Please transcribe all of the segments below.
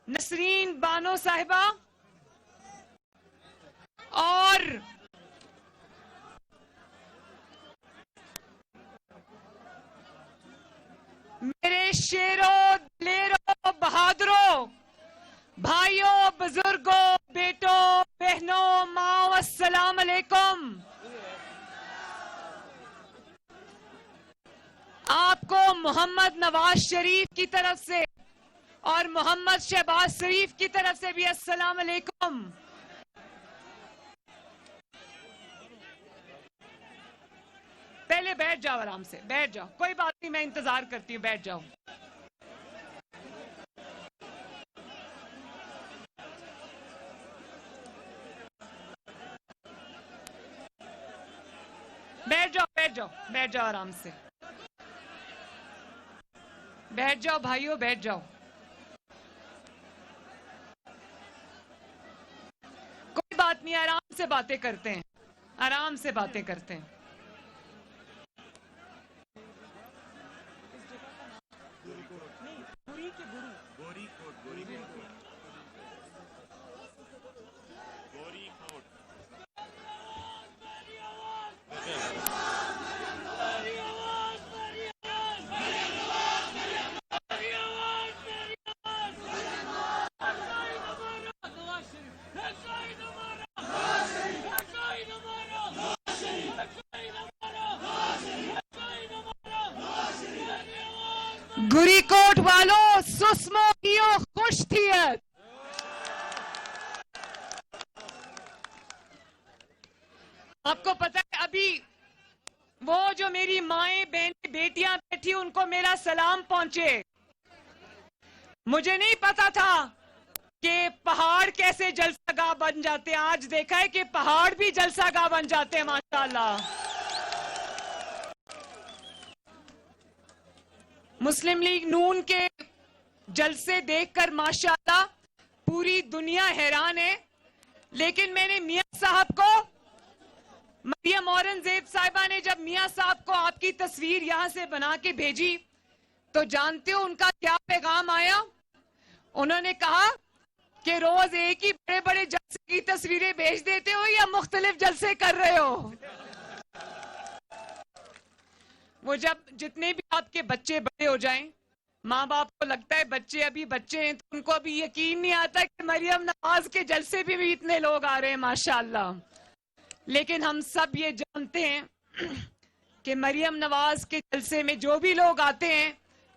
نسرین بانو صاحبہ اور میرے شیروں دلیروں بہادروں بھائیوں بزرگوں بیٹوں بہنوں ماں السلام علیکم. آپ کو محمد نواز شریف کی طرف سے اور محمد شہباز شریف کی طرف سے بھی السلام علیکم. پہلے بیٹھ جاؤ، آرام سے بیٹھ جاؤ، کوئی بات نہیں، میں انتظار کرتی ہوں، بیٹھ جاؤ. بیٹھ جاؤ بیٹھ جاؤ بیٹھ جاؤ، آرام سے بیٹھ جاؤ بھائیوں، بیٹھ جاؤ. کوئی بات نہیں، آرام سے باتیں کرتے ہیں، آرام سے باتیں کرتے ہیں. گری کوٹ والوں سسمو کیو خوش تھیت. آپ کو پتا ہے ابھی وہ جو میری مائیں بہنیں بیٹیاں بیٹھی ان کو میرا سلام پہنچے. مجھے نہیں پتا تھا کہ پہاڑ کیسے جلسہ گاہ بن جاتے ہیں. آج دیکھا ہے کہ پہاڑ بھی جلسہ گاہ بن جاتے ہیں ماشاءاللہ. مسلم لیگ نون کے جلسے دیکھ کر ماشاءاللہ پوری دنیا حیران ہے. لیکن میں نے میاں صاحب کو، مریم اورنگزیب صاحبہ نے جب میاں صاحب کو آپ کی تصویر یہاں سے بنا کے بھیجی تو جانتے ہو ان کا کیا پیغام آیا؟ انہوں نے کہا کہ روز ایک ہی بڑے بڑے جلسے کی تصویریں بھیج دیتے ہو یا مختلف جلسے کر رہے ہو؟ وہ جب جتنے بھی آپ کے بچے بڑے ہو جائیں، ماں باپ کو لگتا ہے بچے ابھی بچے ہیں تو ان کو ابھی یقین نہیں آتا کہ مریم نواز کے جلسے بھی اتنے لوگ آ رہے ہیں ماشاءاللہ. لیکن ہم سب یہ جانتے ہیں کہ مریم نواز کے جلسے میں جو بھی لوگ آتے ہیں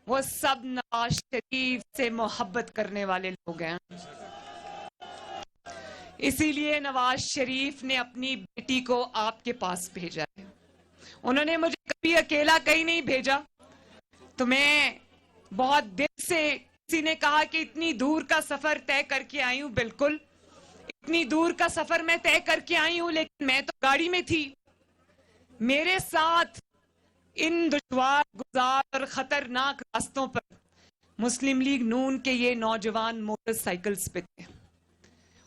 وہ سب نواز شریف سے محبت کرنے والے لوگ ہیں. اسی لیے نواز شریف نے اپنی بیٹی کو آپ کے پاس بھیجا ہے. انہوں نے مجھے کبھی اکیلا کہیں نہیں بھیجا. تو میں بہت دل سے، کسی نے کہا کہ اتنی دور کا سفر طے کر کے آئی ہوں. بالکل اتنی دور کا سفر میں طے کر کے آئی ہوں، لیکن میں تو گاڑی میں تھی. میرے ساتھ ان دشوار گزار اور خطرناک راستوں پر مسلم لیگ نون کے یہ نوجوان موٹر سائیکلز پہ تھے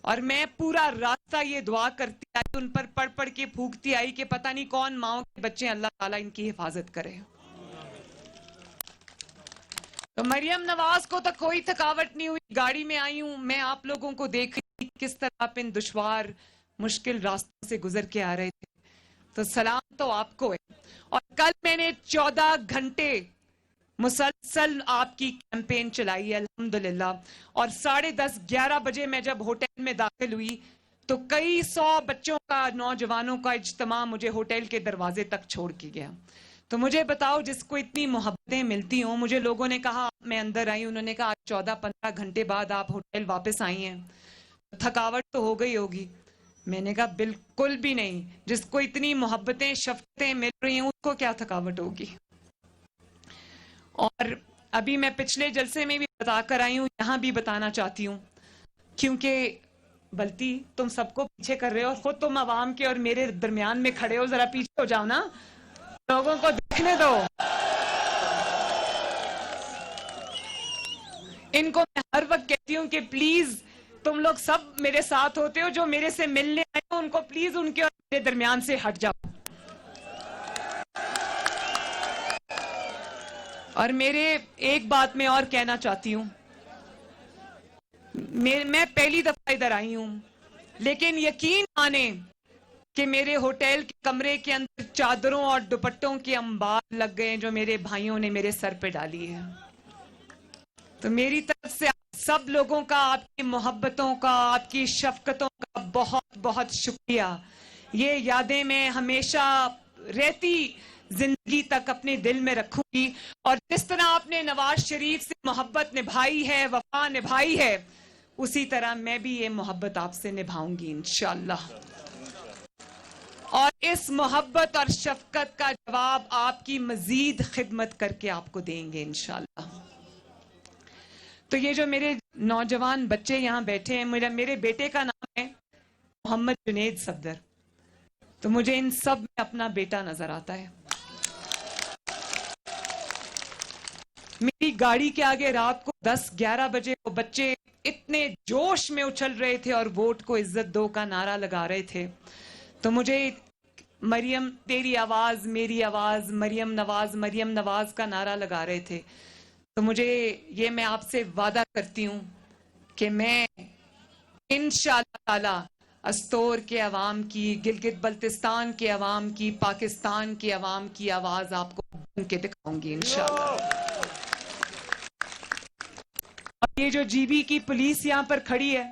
اور میں پورا راستہ یہ دعا کرتی آئی، ان پر پڑھ پڑھ کے پھونکتی آئی کہ پتہ نہیں کون ماؤں کے بچے، اللہ تعالیٰ ان کی حفاظت کرے. تو مریم نواز کو تو کوئی تھکاوٹ نہیں ہوئی، گاڑی میں آئی ہوں. میں آپ لوگوں کو دیکھ رہی کس طرح آپ ان دشوار مشکل راستوں سے گزر کے آ رہے تھے. تو سلام تو آپ کو ہے. اور کل میں نے 14 گھنٹے مسلسل آپ کی کیمپین چلائی ہے الحمدللہ. اور 10:30 11 بجے میں جب ہوٹل میں داخل ہوئی تو کئی 100 بچوں کا، نوجوانوں کا اجتماع مجھے ہوٹل کے دروازے تک چھوڑ کے گیا. تو مجھے بتاؤ، جس کو اتنی محبتیں ملتی ہوں. مجھے لوگوں نے کہا، میں اندر آئی، انہوں نے کہا 14-15 گھنٹے بعد آپ ہوٹل واپس آئی ہیں، تھکاوٹ تو ہو گئی ہوگی. میں نے کہا بالکل بھی نہیں. جس کو اتنی محبتیں شفقتیں مل رہی ہیں اس کو کیا تھکاوٹ ہوگی. اور ابھی میں پچھلے جلسے میں بھی بتا کر آئی ہوں، یہاں بھی بتانا چاہتی ہوں، کیونکہ بلتی تم سب کو پیچھے کر رہے ہو، خود تم عوام کے اور میرے درمیان میں کھڑے ہو، ذرا پیچھے ہو جاؤ نا، لوگوں کو دیکھنے دو. ان کو میں ہر وقت کہتی ہوں کہ پلیز تم لوگ سب میرے ساتھ ہوتے ہو، جو میرے سے ملنے آئے ہو ان کو پلیز ان کے اور میرے درمیان سے ہٹ جاؤ. اور میرے ایک بات میں اور کہنا چاہتی ہوں. میں پہلی دفعہ ادھر آئی ہوں، لیکن یقین مانیں کہ میرے ہوٹل کے کمرے کے اندر چادروں اور دوپٹوں کے انبار لگ گئے جو میرے بھائیوں نے میرے سر پہ ڈالی ہے. تو میری طرف سے آپ سب لوگوں کا، آپ کی محبتوں کا، آپ کی شفقتوں کا بہت بہت شکریہ. یہ یادیں میں ہمیشہ رہتی زندگی تک اپنے دل میں رکھوں گی، اور جس طرح آپ نے نواز شریف سے محبت نبھائی ہے، وفا نبھائی ہے، اسی طرح میں بھی یہ محبت آپ سے نبھاؤں گی انشاءاللہ. اور اس محبت اور شفقت کا جواب آپ کی مزید خدمت کر کے آپ کو دیں گے انشاءاللہ. تو یہ جو میرے نوجوان بچے یہاں بیٹھے ہیں، میرے بیٹے کا نام ہے محمد جنید صفدر. تو مجھے ان سب میں اپنا بیٹا نظر آتا ہے. میری گاڑی کے آگے رات کو 10-11 بجے وہ بچے اتنے جوش میں اچھل رہے تھے اور ووٹ کو عزت دو کا نعرہ لگا رہے تھے. تو مجھے مریم تیری آواز میری آواز، مریم نواز کا نعرہ لگا رہے تھے. تو مجھے یہ میں آپ سے وعدہ کرتی ہوں کہ میں انشاءاللہ تعالی استور کے عوام کی، گلگت بلتستان کے عوام کی، پاکستان کے عوام کی آواز آپ کو بن کے دکھاؤں گی انشاءاللہ. اور یہ جو جی بی کی پولیس یہاں پر کھڑی ہے،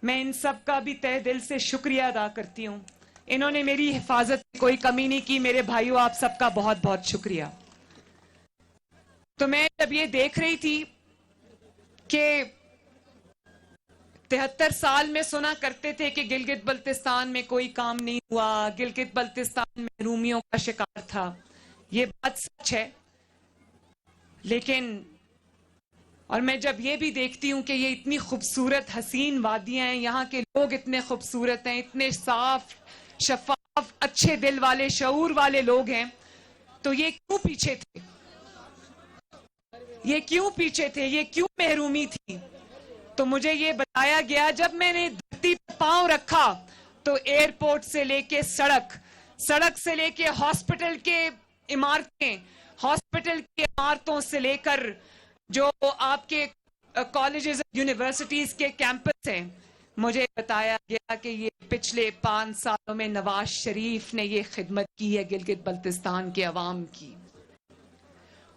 میں ان سب کا بھی تہ دل سے شکریہ ادا کرتی ہوں. انہوں نے میری حفاظت کی کوئی کمی نہیں کی. میرے بھائیوں، آپ سب کا بہت بہت شکریہ. تو میں جب یہ دیکھ رہی تھی کہ 73 سال میں سنا کرتے تھے کہ گلگت بلتستان میں کوئی کام نہیں ہوا، گلگت بلتستان محرومیوں کا شکار تھا. یہ بات سچ ہے، لیکن اور میں جب یہ بھی دیکھتی ہوں کہ یہ اتنی خوبصورت حسین وادیاں ہیں، یہاں کے لوگ اتنے خوبصورت ہیں، اتنے صاف شفاف اچھے دل والے شعور والے لوگ ہیں، تو یہ کیوں پیچھے تھے؟ یہ کیوں پیچھے تھے؟ یہ کیوں محرومی تھی؟ تو مجھے یہ بتایا گیا، جب میں نے دھرتی پر پاؤں رکھا تو ایئرپورٹ سے لے کے سڑک سے لے کے ہاسپٹل کے عمارتیں، ہاسپٹل کی عمارتوں سے لے کر جو آپ کے کالجز یونیورسٹیز کے کیمپس ہیں، مجھے بتایا گیا کہ یہ پچھلے 5 سالوں میں نواز شریف نے یہ خدمت کی ہے گلگت بلتستان کے عوام کی.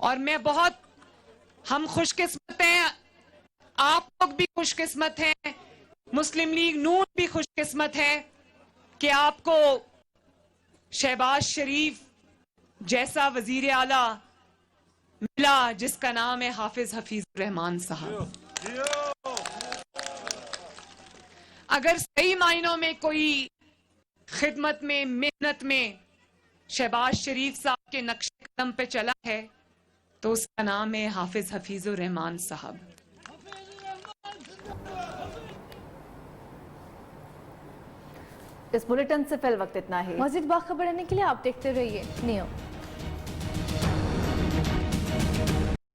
اور میں بہت ہم خوش قسمت ہیں، آپ لوگ بھی خوش قسمت ہیں، مسلم لیگ نون بھی خوش قسمت ہے کہ آپ کو شہباز شریف جیسا وزیر اعلیٰ ملا جس کا نام ہے حافظ حفیظ الرحمان صاحب. اگر صحیح معنوں میں کوئی خدمت میں، محنت میں شہباز شریف صاحب کے نقش قدم پہ چلا ہے تو اس کا نام ہے حافظ حفیظ الرحمان صاحب. اس بلیٹن سے فی الوقت اتنا ہی. مزید باخبر رہنے کے لیے آپ دیکھتے رہیے نیو.